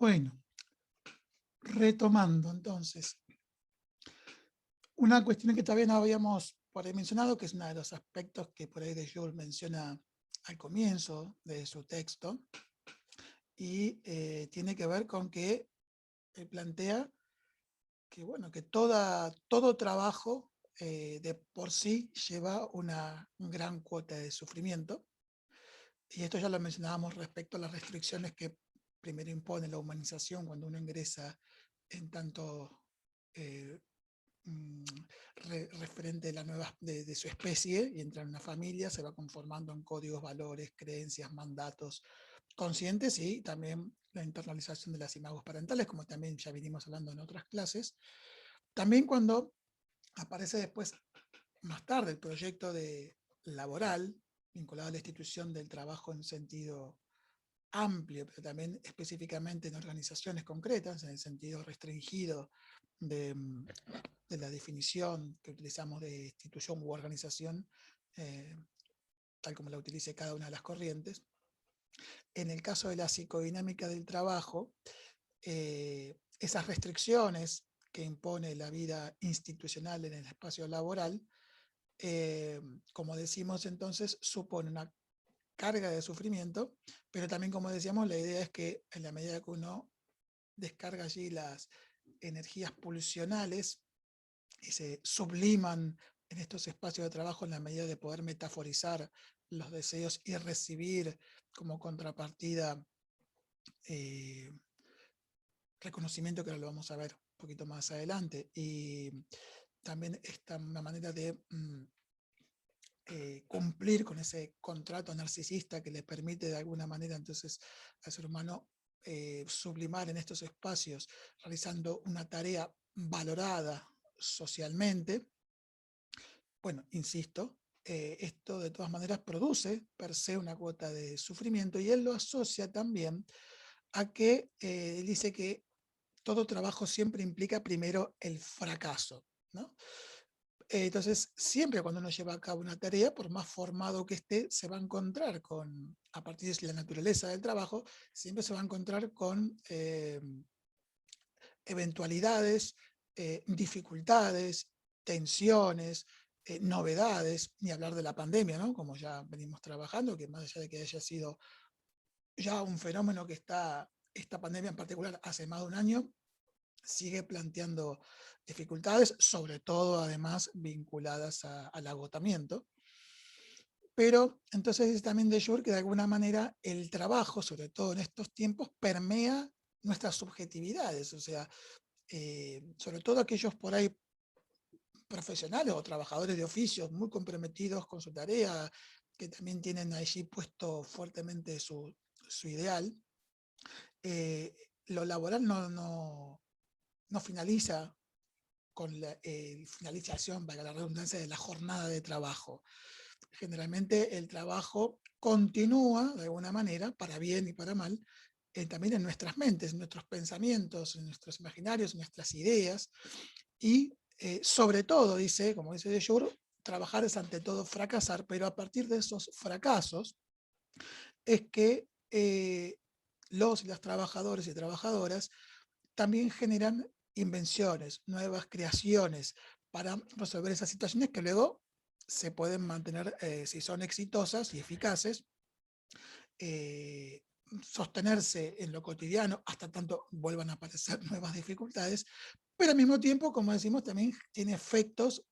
Bueno, retomando entonces, una cuestión que todavía no habíamos por ahí mencionado, que es uno de los aspectos que por ahí de Jules menciona al comienzo de su texto, y tiene que ver con que él plantea que, bueno, que todo trabajo de por sí lleva una gran cuota de sufrimiento, y esto ya lo mencionábamos respecto a las restricciones que primero impone la humanización cuando uno ingresa en tanto referente de su especie y entra en una familia, se va conformando en códigos, valores, creencias, mandatos conscientes, y también la internalización de las imagos parentales, como también ya vinimos hablando en otras clases. También cuando aparece después, más tarde, el proyecto laboral vinculado a la institución del trabajo en sentido amplio, pero también específicamente en organizaciones concretas, en el sentido restringido de la definición que utilizamos de institución u organización, tal como la utilice cada una de las corrientes. En el caso de la psicodinámica del trabajo, esas restricciones que impone la vida institucional en el espacio laboral, como decimos entonces, supone una carga de sufrimiento, pero también, como decíamos, la idea es que en la medida que uno descarga allí las energías pulsionales y se subliman en estos espacios de trabajo en la medida de poder metaforizar los deseos y recibir como contrapartida reconocimiento, que ahora lo vamos a ver un poquito más adelante, y también una manera de cumplir con ese contrato narcisista que le permite de alguna manera entonces al ser humano sublimar en estos espacios realizando una tarea valorada socialmente. Bueno, insisto, esto de todas maneras produce per se una cuota de sufrimiento, y él lo asocia también a que dice que todo trabajo siempre implica primero el fracaso, ¿no? Entonces, siempre cuando uno lleva a cabo una tarea, por más formado que esté, se va a encontrar con, a partir de la naturaleza del trabajo, siempre se va a encontrar con eventualidades, dificultades, tensiones, novedades, ni hablar de la pandemia, ¿no? Como ya venimos trabajando, que más allá de que haya sido ya un fenómeno que esta pandemia en particular hace más de un año, sigue planteando dificultades, sobre todo además vinculadas al agotamiento. Pero entonces dice también de Jure que de alguna manera el trabajo, sobre todo en estos tiempos, permea nuestras subjetividades, o sea, sobre todo aquellos por ahí profesionales o trabajadores de oficios muy comprometidos con su tarea, que también tienen allí puesto fuertemente su ideal. Lo laboral no finaliza con la finalización, para la redundancia, de la jornada de trabajo. Generalmente el trabajo continúa de alguna manera, para bien y para mal, también en nuestras mentes, en nuestros pensamientos, en nuestros imaginarios, en nuestras ideas, y sobre todo, dice, como dice de Jure, trabajar es ante todo fracasar, pero a partir de esos fracasos es que los y las trabajadores y trabajadoras también generan invenciones, nuevas creaciones para resolver esas situaciones que luego se pueden mantener, si son exitosas y eficaces, sostenerse en lo cotidiano hasta tanto vuelvan a aparecer nuevas dificultades, pero al mismo tiempo, como decimos, también tiene efectos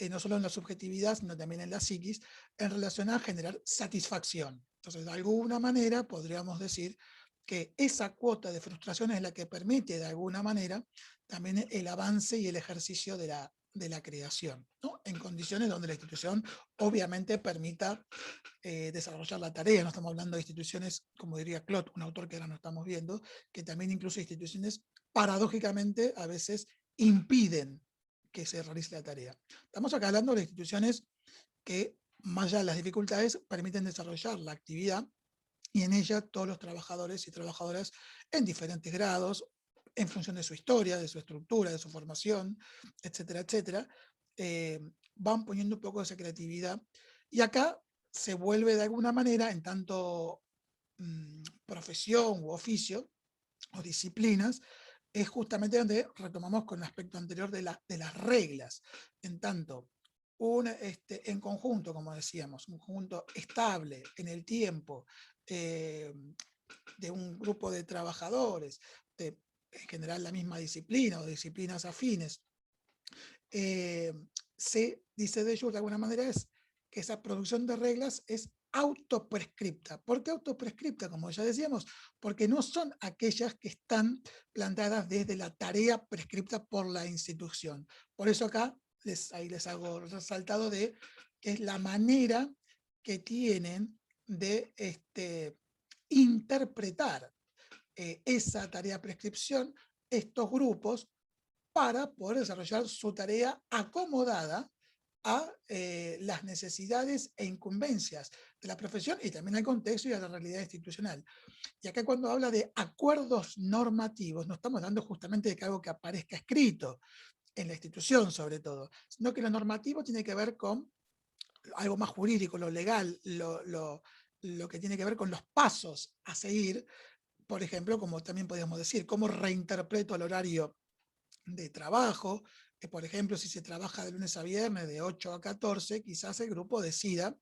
no solo en la subjetividad, sino también en la psiquis, en relación a generar satisfacción. Entonces, de alguna manera, podríamos decir que esa cuota de frustración es la que permite, de alguna manera, también el avance y el ejercicio de la creación, ¿no? En condiciones donde la institución obviamente permita desarrollar la tarea. No estamos hablando de instituciones, como diría Clot, un autor que ahora no estamos viendo, que también incluso instituciones paradójicamente a veces impiden que se realice la tarea. Estamos acá hablando de instituciones que, más allá de las dificultades, permiten desarrollar la actividad, y en ella todos los trabajadores y trabajadoras en diferentes grados, en función de su historia, de su estructura, de su formación, etcétera, etcétera, van poniendo un poco de esa creatividad. Y acá se vuelve de alguna manera, en tanto profesión u oficio, o disciplinas, es justamente donde retomamos con el aspecto anterior de las reglas. En tanto, en conjunto, como decíamos, un conjunto estable en el tiempo, de un grupo de trabajadores, de en general la misma disciplina o disciplinas afines, se dice de ellos de alguna manera es que esa producción de reglas es autoprescripta. ¿Por qué autoprescripta? Como ya decíamos, porque no son aquellas que están planteadas desde la tarea prescripta por la institución. Por eso acá ahí les hago resaltado de que es la manera que tienen de interpretar esa tarea prescripción estos grupos para poder desarrollar su tarea acomodada a las necesidades e incumbencias de la profesión y también al contexto y a la realidad institucional. Y acá cuando habla de acuerdos normativos, no estamos hablando justamente de que algo que aparezca escrito en la institución sobre todo, sino que lo normativo tiene que ver con algo más jurídico, lo legal, lo que tiene que ver con los pasos a seguir, por ejemplo, como también podríamos decir, cómo reinterpreto el horario de trabajo, que por ejemplo, si se trabaja de lunes a viernes de 8 a 14, quizás el grupo decida,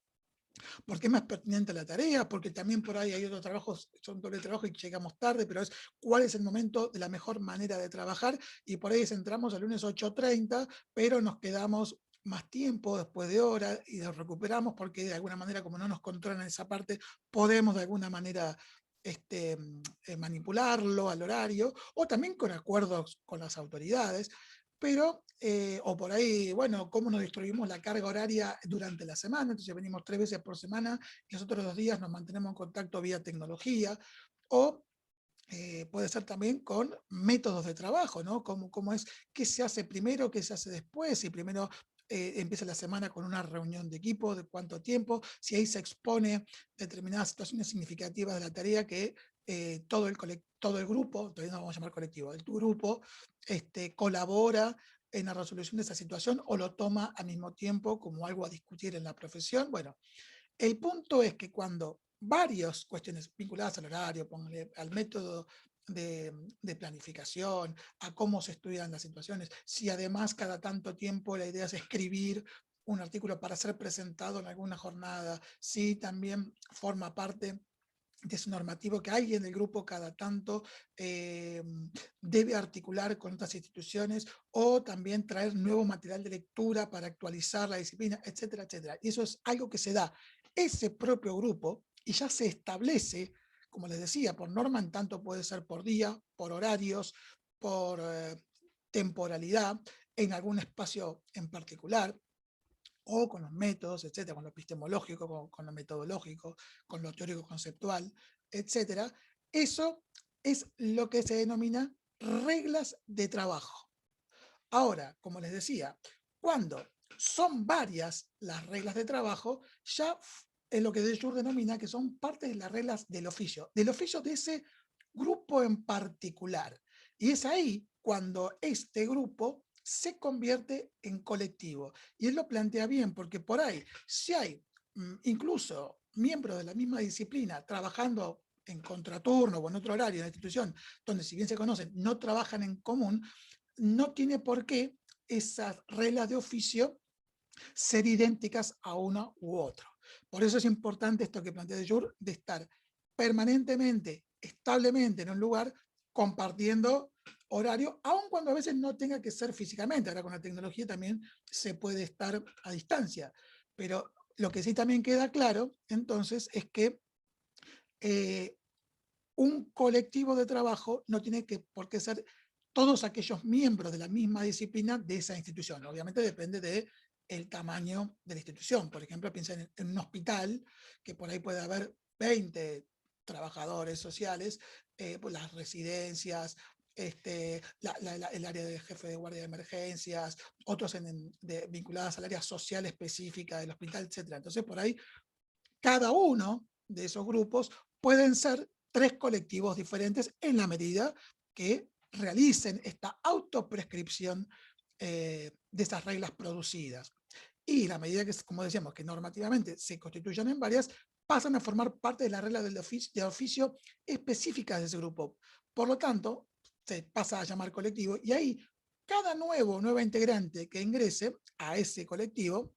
porque es más pertinente la tarea, porque también por ahí hay otros trabajos, son doble trabajo y llegamos tarde, pero es cuál es el momento de la mejor manera de trabajar, y por ahí entramos el lunes 8:30, pero nos quedamos más tiempo después de hora y nos recuperamos porque de alguna manera, como no nos controlan esa parte, podemos de alguna manera manipularlo al horario, o también con acuerdos con las autoridades, pero, o por ahí, bueno, cómo nos distribuimos la carga horaria durante la semana, entonces venimos 3 veces por semana y los otros 2 días nos mantenemos en contacto vía tecnología, o puede ser también con métodos de trabajo, ¿no? Cómo es, qué se hace primero, qué se hace después, si primero empieza la semana con una reunión de equipo, de cuánto tiempo, si ahí se expone determinadas situaciones significativas de la tarea que todo el grupo, todavía no vamos a llamar colectivo, el grupo colabora en la resolución de esa situación o lo toma al mismo tiempo como algo a discutir en la profesión. Bueno, el punto es que cuando varias cuestiones vinculadas al horario, al método de planificación, a cómo se estudian las situaciones, si además cada tanto tiempo la idea es escribir un artículo para ser presentado en alguna jornada, si también forma parte de su normativo que alguien del grupo cada tanto debe articular con otras instituciones o también traer nuevo material de lectura para actualizar la disciplina, etcétera, etcétera. Y eso es algo que se da ese propio grupo y ya se establece, como les decía, por norma, en tanto puede ser por día, por horarios, por temporalidad, en algún espacio en particular, o con los métodos, etcétera, con lo epistemológico, con lo metodológico, con lo teórico conceptual, etcétera. Eso es lo que se denomina reglas de trabajo. Ahora, como les decía, cuando son varias las reglas de trabajo, ya es lo que de Jure denomina que son parte de las reglas del oficio de ese grupo en particular. Y es ahí cuando este grupo se convierte en colectivo. Y él lo plantea bien, porque por ahí, si hay incluso miembros de la misma disciplina trabajando en contraturno o en otro horario de la institución, donde si bien se conocen, no trabajan en común, no tiene por qué esas reglas de oficio ser idénticas a uno u otro. Por eso es importante esto que plantea de Jure, de estar permanentemente, establemente en un lugar, compartiendo horario, aun cuando a veces no tenga que ser físicamente. Ahora con la tecnología también se puede estar a distancia. Pero lo que sí también queda claro, entonces, es que un colectivo de trabajo no tiene por qué ser todos aquellos miembros de la misma disciplina de esa institución. Obviamente depende del tamaño de la institución. Por ejemplo, piensen en un hospital, que por ahí puede haber 20 trabajadores sociales, pues las residencias, el área de jefe de guardia de emergencias, otros vinculadas al área social específica del hospital, etc. Entonces, por ahí, cada uno de esos grupos pueden ser 3 colectivos diferentes en la medida que realicen esta autoprescripción de esas reglas producidas. Y la medida que, como decíamos, que normativamente se constituyan en varias, pasan a formar parte de las reglas de oficio específicas de ese grupo. Por lo tanto, se pasa a llamar colectivo y ahí cada nueva integrante que ingrese a ese colectivo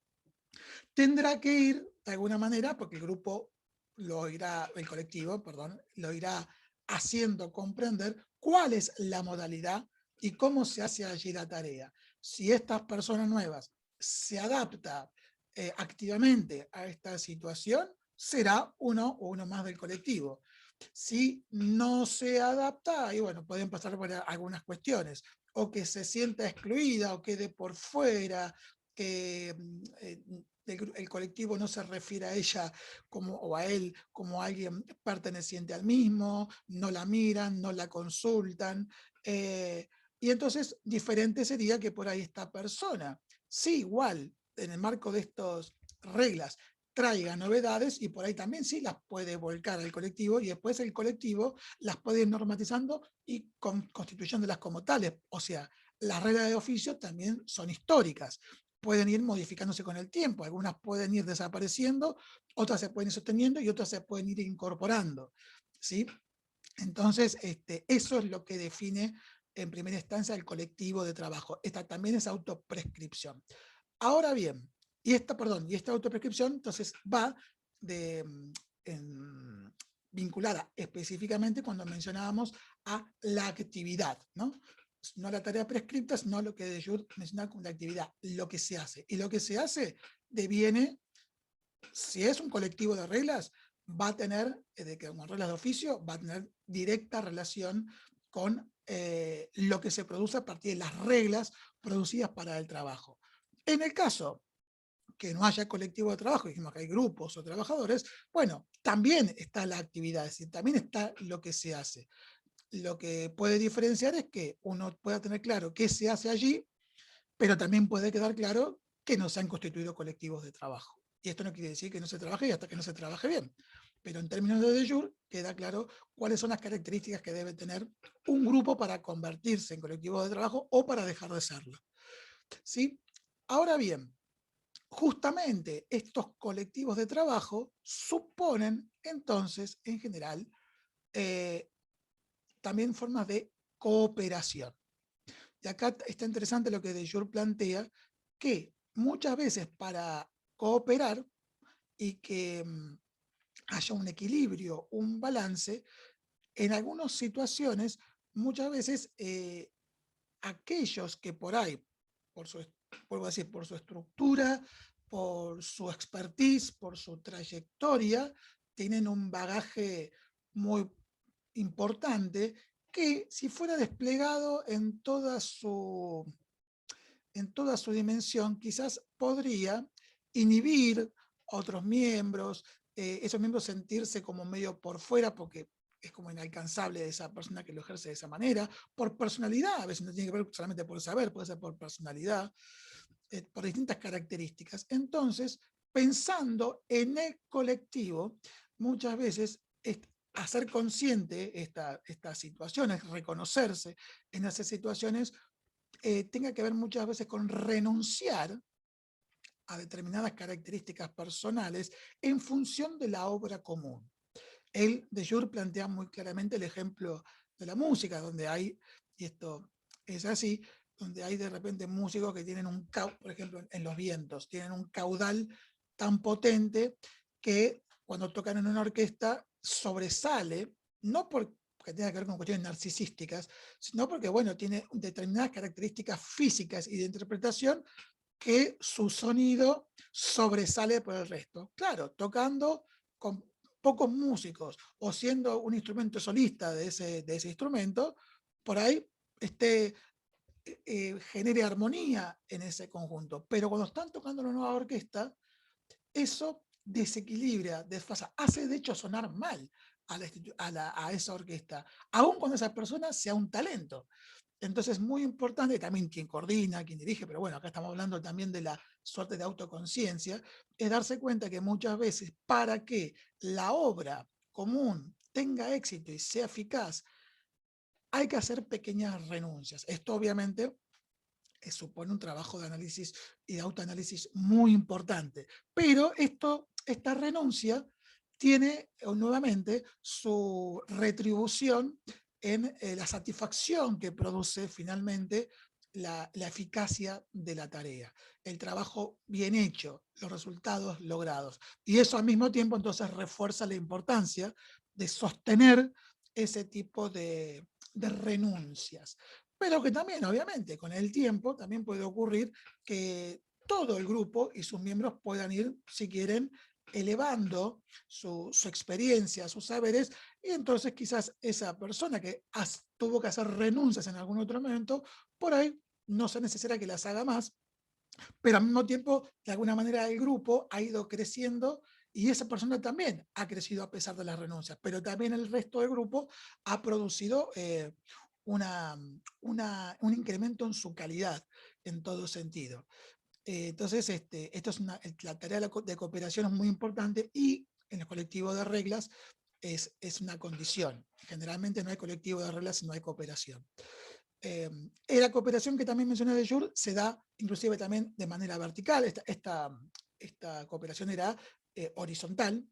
tendrá que ir de alguna manera, porque el colectivo, perdón, lo irá haciendo comprender cuál es la modalidad y cómo se hace allí la tarea. Si estas personas nuevas se adaptan activamente a esta situación, será uno o uno más del colectivo. Si no se adapta, y bueno, pueden pasar por algunas cuestiones, o que se sienta excluida, o quede por fuera, que el colectivo no se refiere a ella o a él como alguien perteneciente al mismo, no la miran, no la consultan, y entonces diferente sería que por ahí esta persona, sí, igual, en el marco de estas reglas, traiga novedades y por ahí también sí las puede volcar al colectivo y después el colectivo las puede ir normatizando y constituyéndolas como tales. O sea, las reglas de oficio también son históricas, pueden ir modificándose con el tiempo, algunas pueden ir desapareciendo, otras se pueden ir sosteniendo y otras se pueden ir incorporando, ¿sí? Entonces, eso es lo que define en primera instancia el colectivo de trabajo. Esta también es autoprescripción. Ahora bien, y esta autoprescripción entonces va de, vinculada específicamente cuando mencionábamos a la actividad, ¿no? No la tarea prescripta, sino lo que de jure menciona como la actividad, lo que se hace. Y lo que se hace deviene, si es un colectivo de reglas, va a tener, como reglas de oficio, va a tener directa relación con lo que se produce a partir de las reglas producidas para el trabajo. En el caso que no haya colectivo de trabajo, dijimos que hay grupos o trabajadores, bueno, también está la actividad, es decir, también está lo que se hace. Lo que puede diferenciar es que uno pueda tener claro qué se hace allí, pero también puede quedar claro que no se han constituido colectivos de trabajo. Y esto no quiere decir que no se trabaje y hasta que no se trabaje bien. Pero en términos de jure, queda claro cuáles son las características que debe tener un grupo para convertirse en colectivo de trabajo o para dejar de serlo. ¿Sí? Ahora bien, justamente estos colectivos de trabajo suponen entonces, en general, también formas de cooperación. Y acá está interesante lo que de Jure plantea, que muchas veces para cooperar y que haya un equilibrio, un balance, en algunas situaciones, muchas veces aquellos que por ahí, vuelvo a decir, por su estructura, por su expertise, por su trayectoria, tienen un bagaje muy importante que si fuera desplegado en toda su dimensión, quizás podría inhibir a otros miembros, esos miembros sentirse como medio por fuera porque es como inalcanzable de esa persona que lo ejerce de esa manera, por personalidad, a veces no tiene que ver solamente por saber, puede ser por personalidad, por distintas características. Entonces, pensando en el colectivo, muchas veces hacer consciente estas situaciones, reconocerse en esas situaciones, tenga que ver muchas veces con renunciar a determinadas características personales en función de la obra común. Él, de Jure, plantea muy claramente el ejemplo de la música, donde hay, y esto es así, donde hay de repente músicos que tienen un caudal, por ejemplo, en los vientos, tienen un caudal tan potente que cuando tocan en una orquesta sobresale, no porque tenga que ver con cuestiones narcisísticas, sino porque, bueno, tiene determinadas características físicas y de interpretación que su sonido sobresale por el resto. Claro, tocando con pocos músicos o siendo un instrumento solista de ese instrumento, por ahí genere armonía en ese conjunto. Pero cuando están tocando una nueva orquesta, eso desequilibra, desfasa, hace de hecho sonar mal a esa orquesta, aun cuando esa persona sea un talento. Entonces es muy importante, también quien coordina, quien dirige, pero bueno, acá estamos hablando también de la suerte de autoconciencia, es darse cuenta que muchas veces para que la obra común tenga éxito y sea eficaz, hay que hacer pequeñas renuncias. Esto obviamente supone un trabajo de análisis y de autoanálisis muy importante, pero esta renuncia tiene nuevamente su retribución en la satisfacción que produce finalmente la eficacia de la tarea, el trabajo bien hecho, los resultados logrados. Y eso al mismo tiempo entonces refuerza la importancia de sostener ese tipo de renuncias. Pero que también, obviamente, con el tiempo también puede ocurrir que todo el grupo y sus miembros puedan ir, si quieren, elevando su experiencia, sus saberes, y entonces quizás esa persona que tuvo que hacer renuncias en algún otro momento, por ahí no sea necesaria que las haga más, pero al mismo tiempo, de alguna manera, el grupo ha ido creciendo y esa persona también ha crecido a pesar de las renuncias, pero también el resto del grupo ha producido un incremento en su calidad en todo sentido. Entonces, esto es la tarea de cooperación es muy importante y en el colectivo de reglas es una condición. Generalmente no hay colectivo de reglas si no hay cooperación. La cooperación que también mencioné de Jure se da inclusive también de manera vertical. Esta cooperación era horizontal,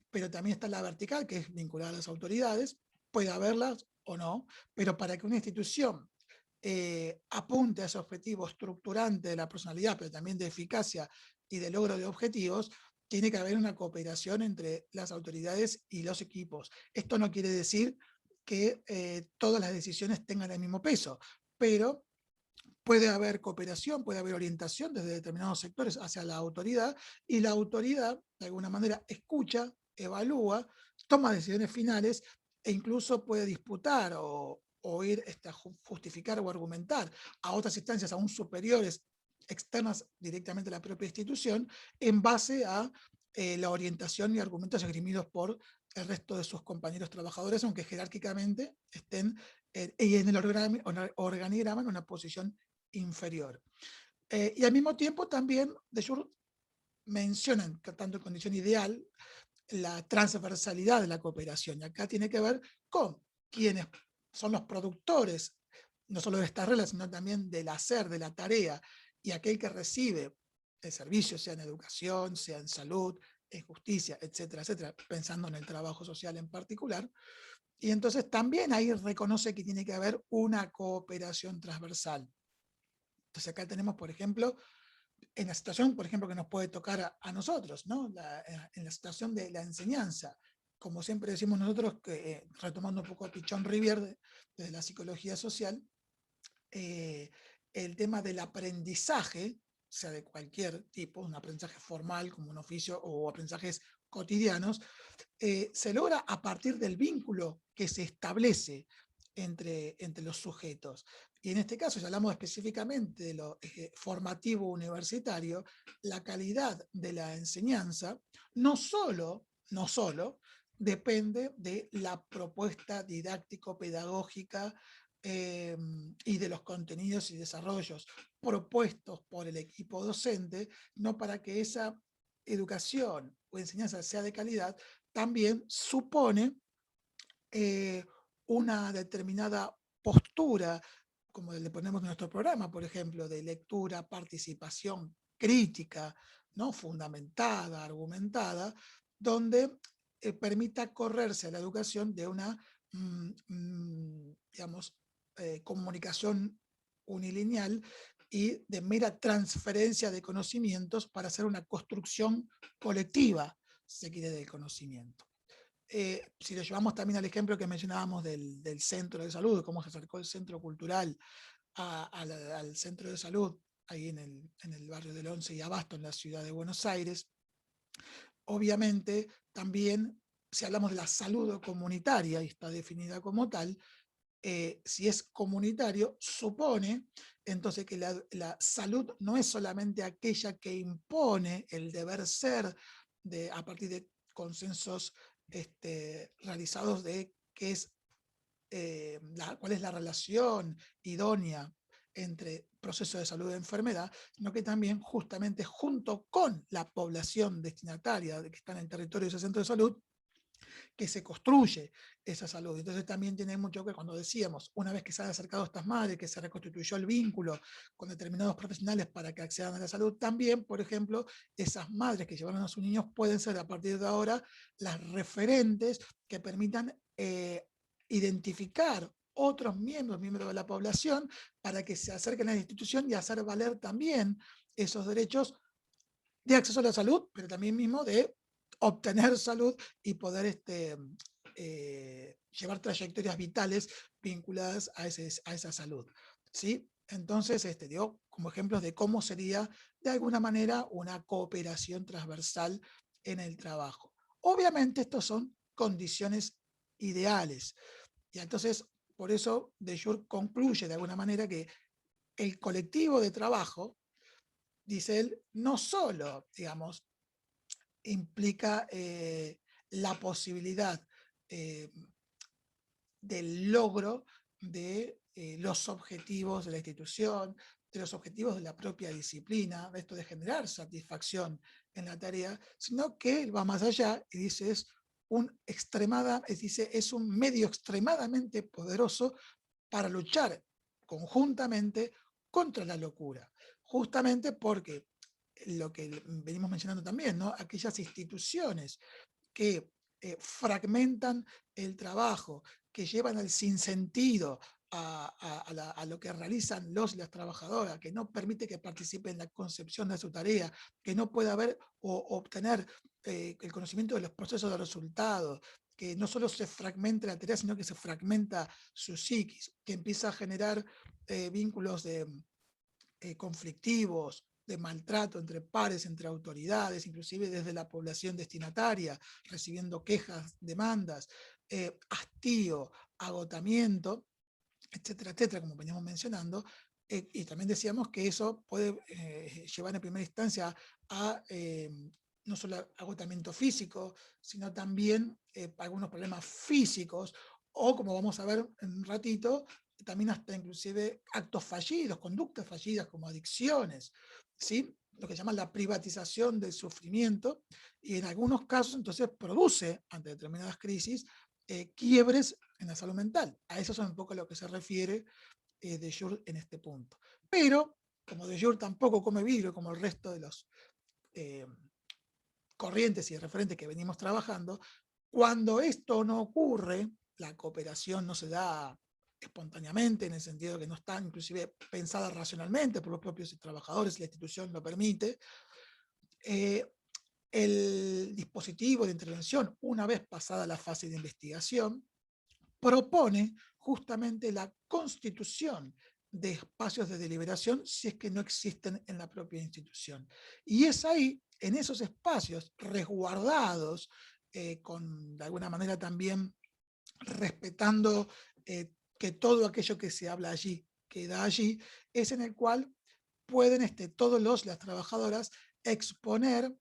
pero también está la vertical, que es vinculada a las autoridades. Puede haberlas o no, pero para que una institución apunte a ese objetivo estructurante de la personalidad, pero también de eficacia y de logro de objetivos, tiene que haber una cooperación entre las autoridades y los equipos. Esto no quiere decir que todas las decisiones tengan el mismo peso, pero puede haber cooperación, puede haber orientación desde determinados sectores hacia la autoridad, y la autoridad, de alguna manera, escucha, evalúa, toma decisiones finales e incluso puede disputar o ir a justificar o argumentar a otras instancias aún superiores, externas directamente a la propia institución, en base a la orientación y argumentos esgrimidos por el resto de sus compañeros trabajadores, aunque jerárquicamente estén en el organigrama en una posición inferior. Y al mismo tiempo también de Jure mencionan, tanto en condición ideal, la transversalidad de la cooperación. Y acá tiene que ver con quienes son los productores, no solo de estas reglas, sino también del hacer, de la tarea, y aquel que recibe el servicio, sea en educación, sea en salud, en justicia, etcétera, etcétera, pensando en el trabajo social en particular. Y entonces también ahí reconoce que tiene que haber una cooperación transversal. Entonces acá tenemos, por ejemplo, en la situación, por ejemplo, que nos puede tocar a nosotros, ¿no? En la situación de la enseñanza. Como siempre decimos nosotros, que, retomando un poco a Pichon Rivière de la psicología social, el tema del aprendizaje, sea de cualquier tipo, un aprendizaje formal como un oficio o aprendizajes cotidianos, se logra a partir del vínculo que se establece entre los sujetos. Y en este caso, si hablamos específicamente de lo formativo universitario, la calidad de la enseñanza no solo depende de la propuesta didáctico-pedagógica y de los contenidos y desarrollos propuestos por el equipo docente, no, para que esa educación o enseñanza sea de calidad, también supone una determinada postura, como le ponemos en nuestro programa, por ejemplo, de lectura, participación crítica, ¿no? Fundamentada, argumentada, donde permita correrse a la educación de una, digamos, comunicación unilineal y de mera transferencia de conocimientos para hacer una construcción colectiva, si se quiere, del conocimiento. Si lo llevamos también al ejemplo que mencionábamos del centro de salud, cómo se acercó el centro cultural al centro de salud, ahí en el barrio del Once y Abasto, en la ciudad de Buenos Aires, obviamente también, si hablamos de la salud comunitaria, y está definida como tal, si es comunitario, supone entonces que la salud no es solamente aquella que impone el deber ser a partir de consensos realizados de qué es, cuál es la relación idónea entre proceso de salud y enfermedad, sino que también justamente junto con la población destinataria que está en el territorio de ese centro de salud, que se construye esa salud. Entonces también tiene mucho que ver cuando decíamos, una vez que se han acercado estas madres, que se reconstituyó el vínculo con determinados profesionales para que accedan a la salud, también, por ejemplo, esas madres que llevaron a sus niños pueden ser a partir de ahora las referentes que permitan identificar otros miembros de la población, para que se acerquen a la institución y hacer valer también esos derechos de acceso a la salud, pero también mismo de obtener salud y poder llevar trayectorias vitales vinculadas a esa salud, ¿sí? Entonces, dio como ejemplos de cómo sería, de alguna manera, una cooperación transversal en el trabajo. Obviamente, estos son condiciones ideales. Y entonces, por eso, de Jure concluye de alguna manera que el colectivo de trabajo, dice él, no solo, digamos, implica la posibilidad del logro de los objetivos de la institución, de los objetivos de la propia disciplina, de esto de generar satisfacción en la tarea, sino que él va más allá y dice es un medio extremadamente poderoso para luchar conjuntamente contra la locura, justamente porque lo que venimos mencionando también, ¿no? Aquellas instituciones que fragmentan el trabajo, que llevan al sinsentido a lo que realizan los y las trabajadoras, que no permite que participen en la concepción de su tarea, que no pueda haber o obtener el conocimiento de los procesos de resultados, que no solo se fragmenta la tarea, sino que se fragmenta su psiquis, que empieza a generar vínculos conflictivos, de maltrato entre pares, entre autoridades, inclusive desde la población destinataria, recibiendo quejas, demandas, hastío, agotamiento, etcétera, etcétera, como veníamos mencionando. Y también decíamos que eso puede llevar en primera instancia a no solo agotamiento físico, sino también algunos problemas físicos, o como vamos a ver en un ratito, también hasta inclusive actos fallidos, conductas fallidas como adicciones, ¿sí? Lo que se llama la privatización del sufrimiento, y en algunos casos entonces produce, ante determinadas crisis, quiebres en la salud mental. A eso es un poco a lo que se refiere de Jure en este punto. Pero, como de Jure tampoco come vidrio, como el resto de los corrientes y referentes que venimos trabajando, cuando esto no ocurre, la cooperación no se da espontáneamente, en el sentido de que no está inclusive pensada racionalmente por los propios trabajadores, la institución lo permite, el dispositivo de intervención, una vez pasada la fase de investigación, propone justamente la constitución de espacios de deliberación si es que no existen en la propia institución. Y es ahí, en esos espacios resguardados, de alguna manera también respetando que todo aquello que se habla allí queda allí, es en el cual pueden todos las trabajadoras exponer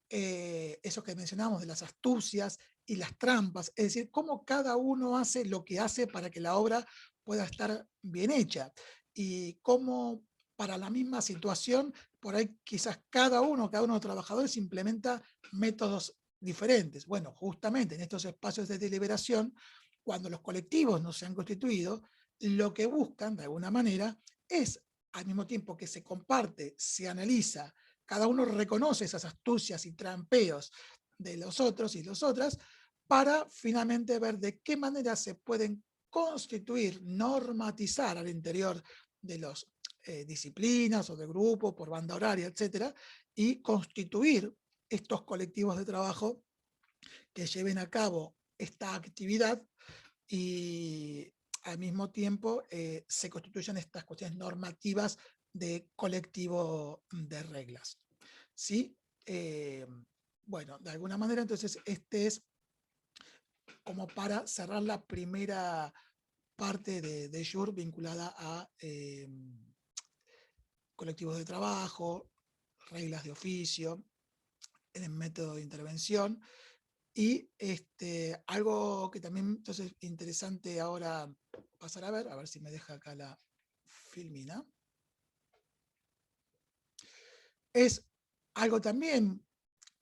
eso que mencionamos de las astucias y las trampas, es decir, cómo cada uno hace lo que hace para que la obra pueda estar bien hecha, y cómo para la misma situación, por ahí quizás cada uno de los trabajadores implementa métodos diferentes. Bueno, justamente en estos espacios de deliberación, cuando los colectivos no se han constituido, lo que buscan de alguna manera es, al mismo tiempo que se comparte, se analiza, cada uno reconoce esas astucias y trampeos de los otros y las otras, para finalmente ver de qué manera se pueden constituir, normatizar al interior de las disciplinas o de grupos, por banda horaria, etcétera, y constituir estos colectivos de trabajo que lleven a cabo esta actividad, y al mismo tiempo se constituyen estas cuestiones normativas de colectivo de reglas, ¿sí? Bueno, de alguna manera, entonces, es como para cerrar la primera parte de Jure vinculada a colectivos de trabajo, reglas de oficio, en el método de intervención. Y algo que también entonces interesante ahora pasar a ver si me deja acá la filmina, es algo también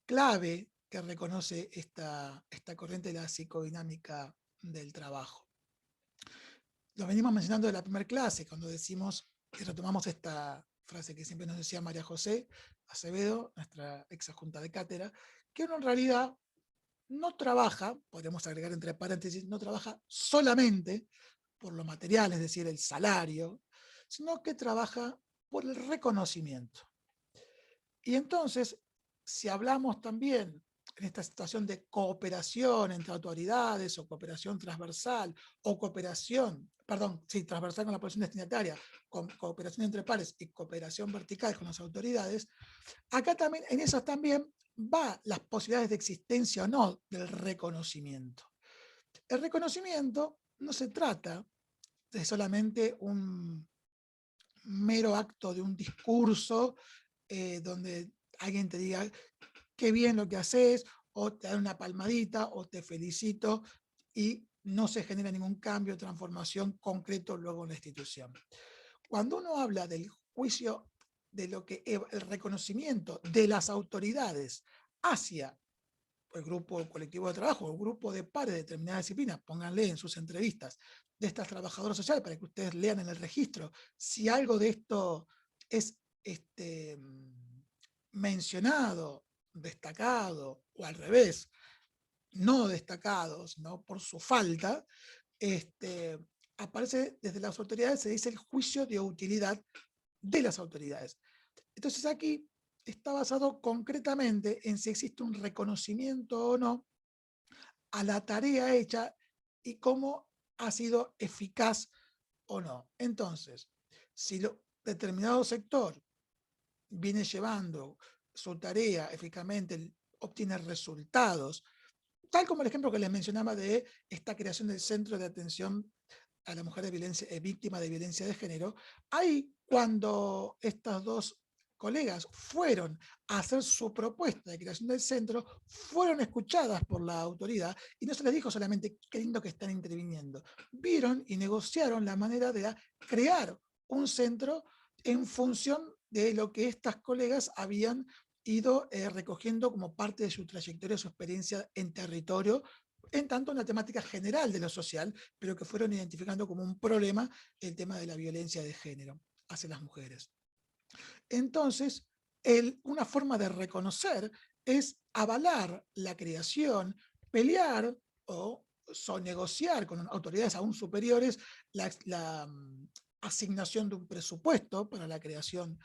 clave que reconoce esta corriente de la psicodinámica del trabajo. Lo venimos mencionando de la primera clase, cuando decimos y retomamos esta frase que siempre nos decía María José Acevedo, nuestra ex adjunta de cátedra, que uno en realidad no trabaja, podemos agregar entre paréntesis, no trabaja solamente por lo material, es decir, el salario, sino que trabaja por el reconocimiento. Y entonces, si hablamos también en esta situación de cooperación entre autoridades o cooperación transversal o cooperación, perdón, sí, transversal con la población destinataria, con cooperación entre pares y cooperación vertical con las autoridades, acá también, en esas también va las posibilidades de existencia o no del reconocimiento. El reconocimiento no se trata de solamente un mero acto de un discurso donde alguien te diga qué bien lo que haces, o te da una palmadita, o te felicito, y no se genera ningún cambio, transformación concreto luego en la institución. Cuando uno habla del juicio, de lo que el reconocimiento de las autoridades hacia el grupo colectivo de trabajo, el grupo de pares de determinadas disciplinas, pónganle en sus entrevistas de estas trabajadoras sociales para que ustedes lean en el registro si algo de esto es mencionado, destacado, o al revés, no destacado, sino por su falta, aparece desde las autoridades, se dice el juicio de utilidad de las autoridades. Entonces aquí está basado concretamente en si existe un reconocimiento o no a la tarea hecha y cómo ha sido eficaz o no. Entonces, si determinado sector viene llevando su tarea eficazmente, obtiene resultados, tal como el ejemplo que les mencionaba de esta creación del Centro de Atención a la Mujer de violencia, víctima de violencia de género, ahí cuando estas dos colegas fueron a hacer su propuesta de creación del centro, fueron escuchadas por la autoridad y no se les dijo solamente qué lindo que están interviniendo. Vieron y negociaron la manera de crear un centro en función de lo que estas colegas habían ido recogiendo como parte de su trayectoria, su experiencia en territorio, en tanto una temática general de lo social, pero que fueron identificando como un problema el tema de la violencia de género hacia las mujeres. Entonces, una forma de reconocer es avalar la creación, pelear o negociar con autoridades aún superiores la asignación de un presupuesto para la creación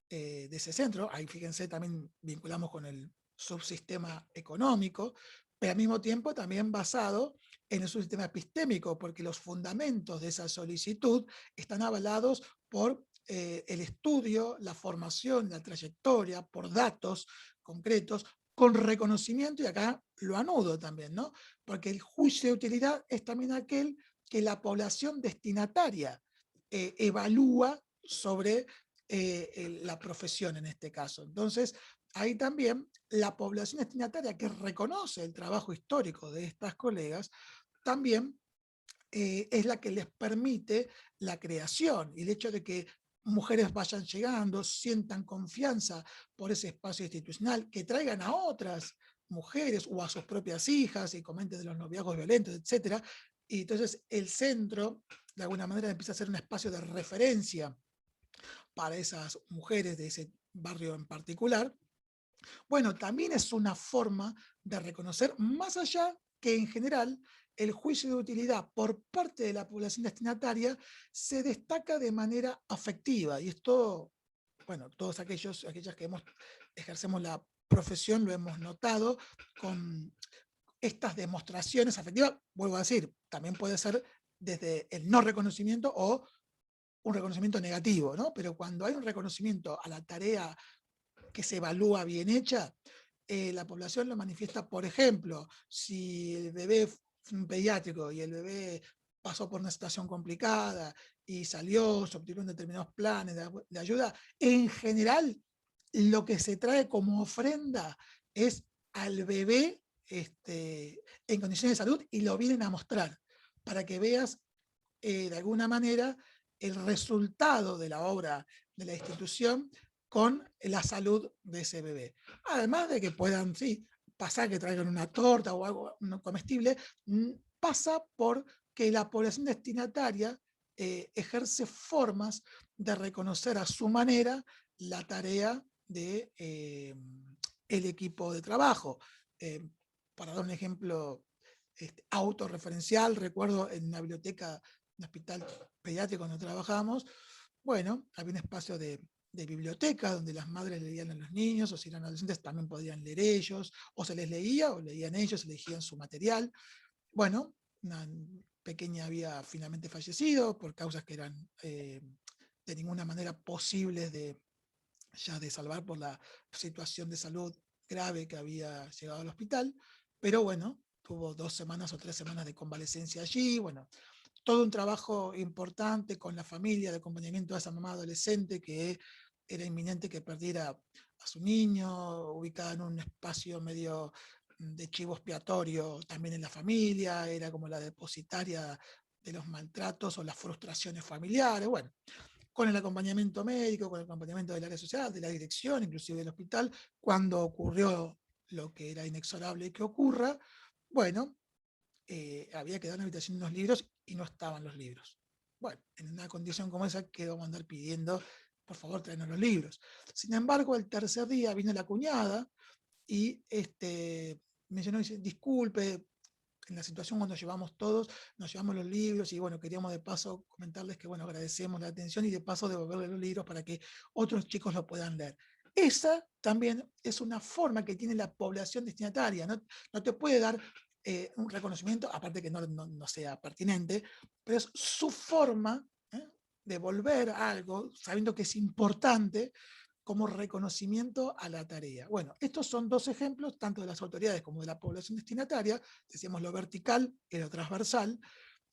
de ese centro. Ahí fíjense, también vinculamos con el subsistema económico, pero al mismo tiempo también basado en el subsistema epistémico, porque los fundamentos de esa solicitud están avalados por el estudio, la formación, la trayectoria, por datos concretos, con reconocimiento, y acá lo anudo también, ¿no? Porque el juicio de utilidad es también aquel que la población destinataria evalúa sobre la profesión en este caso. Entonces, ahí también la población destinataria que reconoce el trabajo histórico de estas colegas, también es la que les permite la creación, y el hecho de que mujeres vayan llegando, sientan confianza por ese espacio institucional, que traigan a otras mujeres o a sus propias hijas y comenten de los noviazgos violentos, etc. Y entonces el centro, de alguna manera, empieza a ser un espacio de referencia para esas mujeres de ese barrio en particular. Bueno, también es una forma de reconocer, más allá que en general el juicio de utilidad por parte de la población destinataria se destaca de manera afectiva, y esto, bueno, todos aquellas que ejercemos la profesión lo hemos notado con estas demostraciones afectivas. Vuelvo a decir, también puede ser desde el no reconocimiento o un reconocimiento negativo, ¿no? Pero cuando hay un reconocimiento a la tarea que se evalúa bien hecha, la población lo manifiesta. Por ejemplo, si el bebé es un pediátrico y el bebé pasó por una situación complicada y salió, se obtuvieron determinados planes de ayuda, en general lo que se trae como ofrenda es al bebé en condiciones de salud, y lo vienen a mostrar para que veas de alguna manera el resultado de la obra de la institución con la salud de ese bebé. Además de que puedan, sí, pasar que traigan una torta o algo no comestible, pasa por que la población destinataria ejerce formas de reconocer a su manera la tarea de el equipo de trabajo. para dar un ejemplo autorreferencial, recuerdo en una biblioteca, un hospital pediátrico donde trabajamos, bueno, había un espacio de biblioteca donde las madres leían a los niños, o si eran adolescentes también podían leer ellos, o se les leía, o leían ellos, elegían su material. Bueno, una pequeña había finalmente fallecido por causas que eran de ninguna manera posibles ya de salvar por la situación de salud grave que había llegado al hospital, pero bueno, tuvo 2 semanas o 3 semanas de convalecencia allí, bueno, todo un trabajo importante con la familia, de acompañamiento a esa mamá adolescente que era inminente que perdiera a su niño, ubicada en un espacio medio de chivo expiatorio también en la familia, era como la depositaria de los maltratos o las frustraciones familiares, bueno, con el acompañamiento médico, con el acompañamiento del área social, de la dirección, inclusive del hospital, cuando ocurrió lo que era inexorable que ocurra, bueno, había quedado en la habitación unos libros y no estaban los libros. Bueno, en una condición como esa, ¿qué vamos a andar pidiendo? Por favor, tráenos los libros. Sin embargo, el tercer día vino la cuñada y me llenó y dice, disculpe, en la situación cuando llevamos todos, nos llevamos los libros y bueno, queríamos de paso comentarles que bueno, agradecemos la atención y de paso devolverles los libros para que otros chicos lo puedan leer. Esa también es una forma que tiene la población destinataria, no te puede dar un reconocimiento, aparte que no sea pertinente, pero es su forma de volver algo, sabiendo que es importante, como reconocimiento a la tarea. Bueno, estos son 2 ejemplos, tanto de las autoridades como de la población destinataria, decíamos lo vertical y lo transversal,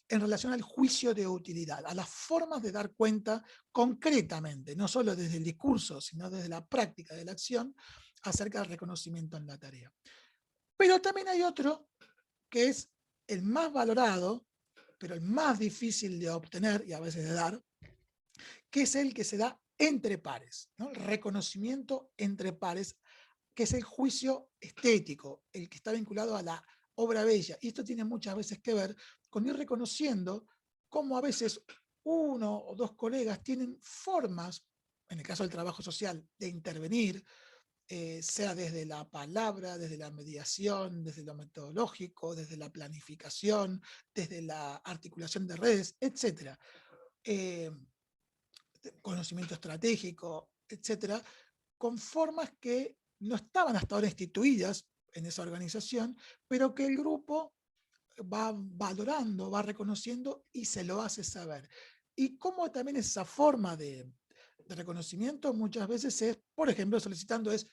en relación al juicio de utilidad, a las formas de dar cuenta concretamente, no solo desde el discurso, sino desde la práctica de la acción, acerca del reconocimiento en la tarea. Pero también hay otro que es el más valorado, pero el más difícil de obtener y a veces de dar, que es el que se da entre pares, ¿no? El reconocimiento entre pares, que es el juicio estético, el que está vinculado a la obra bella. Y esto tiene muchas veces que ver con ir reconociendo cómo a veces uno o 2 colegas tienen formas, en el caso del trabajo social, de intervenir, sea desde la palabra, desde la mediación, desde lo metodológico, desde la planificación, desde la articulación de redes, etc. Conocimiento estratégico, etcétera, con formas que no estaban hasta ahora instituidas en esa organización, pero que el grupo va valorando, va reconociendo y se lo hace saber. Y cómo también esa forma de reconocimiento muchas veces es, por ejemplo, solicitando es,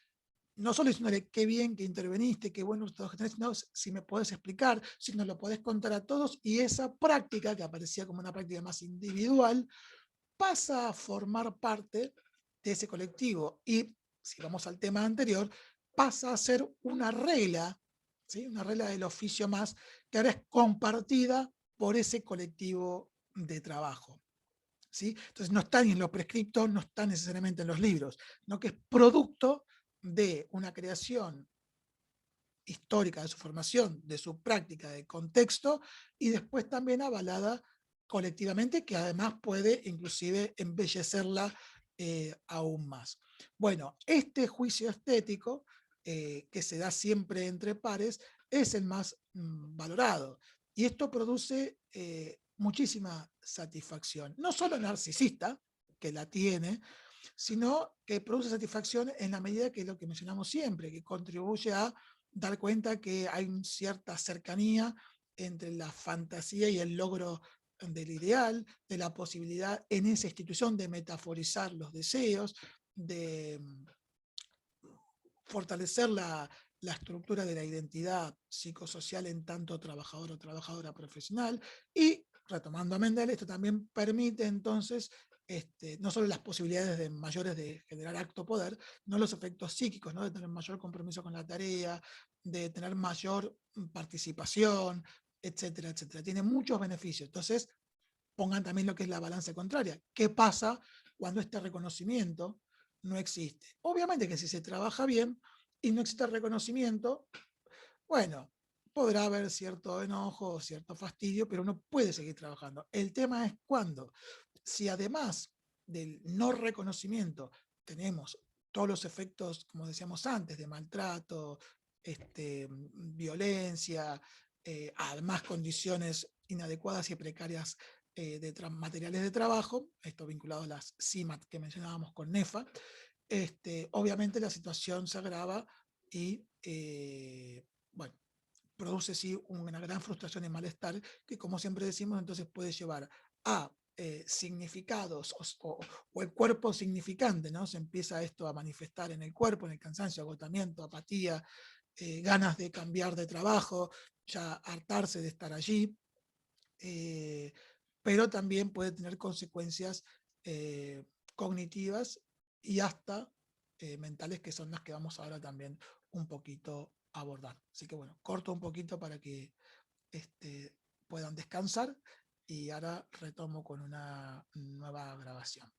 no solo diciéndole qué bien que interveniste, qué buenos resultados que tenés, sino si me podés explicar, si nos lo podés contar a todos, y esa práctica, que aparecía como una práctica más individual, pasa a formar parte de ese colectivo y, si vamos al tema anterior, pasa a ser una regla, ¿sí? Una regla del oficio más, que ahora es compartida por ese colectivo de trabajo. ¿Sí? Entonces no está ni en lo prescripto, no está necesariamente en los libros, sino que es producto de una creación histórica de su formación, de su práctica, de contexto, y después también avalada colectivamente, que además puede inclusive embellecerla aún más. Bueno, este juicio estético, que se da siempre entre pares, es el más valorado. Y esto produce muchísima satisfacción, no solo narcisista, que la tiene, sino que produce satisfacción en la medida que lo que mencionamos siempre, que contribuye a dar cuenta que hay una cierta cercanía entre la fantasía y el logro del ideal, de la posibilidad en esa institución de metaforizar los deseos, de fortalecer la estructura de la identidad psicosocial en tanto trabajador o trabajadora profesional, y retomando a Mendel, esto también permite entonces no solo las posibilidades de mayores de generar acto poder, no los efectos psíquicos, ¿no? De tener mayor compromiso con la tarea, de tener mayor participación, etcétera, etcétera. Tiene muchos beneficios. Entonces, pongan también lo que es la balanza contraria. ¿Qué pasa cuando este reconocimiento no existe? Obviamente que si se trabaja bien y no existe reconocimiento, bueno, podrá haber cierto enojo o cierto fastidio, pero uno puede seguir trabajando. El tema es cuándo. Si además del no reconocimiento tenemos todos los efectos, como decíamos antes, de maltrato, violencia, además condiciones inadecuadas y precarias de materiales de trabajo, esto vinculado a las CIMAT que mencionábamos con NEFA, obviamente la situación se agrava y, bueno, produce sí una gran frustración y malestar que, como siempre decimos, entonces puede llevar a significados o el cuerpo significante, ¿no? Se empieza esto a manifestar en el cuerpo, en el cansancio, agotamiento, apatía, ganas de cambiar de trabajo, ya hartarse de estar allí, pero también puede tener consecuencias cognitivas y hasta mentales, que son las que vamos ahora también un poquito a abordar. Así que bueno, corto un poquito para que puedan descansar y ahora retomo con una nueva grabación.